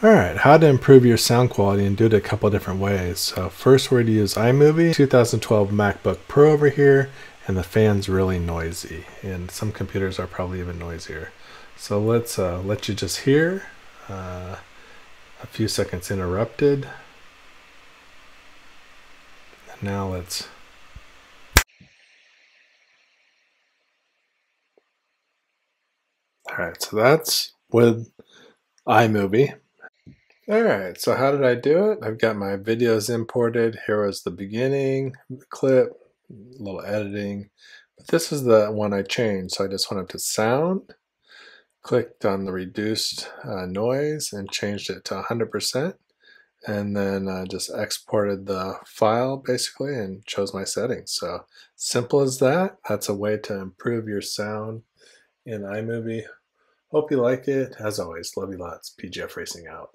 Alright, how to improve your sound quality, and do it a couple different ways. So first we're going to use iMovie, 2012 MacBook Pro over here, and the fan's really noisy, and some computers are probably even noisier. So let's let you just hear a few seconds interrupted. And now let's Alright, so that's with iMovie. Alright, so how did I do it? I've got my videos imported. Here was the beginning, the clip, a little editing. But this is the one I changed, so I just went up to sound, clicked on the reduced noise, and changed it to 100%. And then just exported the file basically and chose my settings. So simple as that. That's a way to improve your sound in iMovie. Hope you like it. As always, love you lots. PGF Racing out.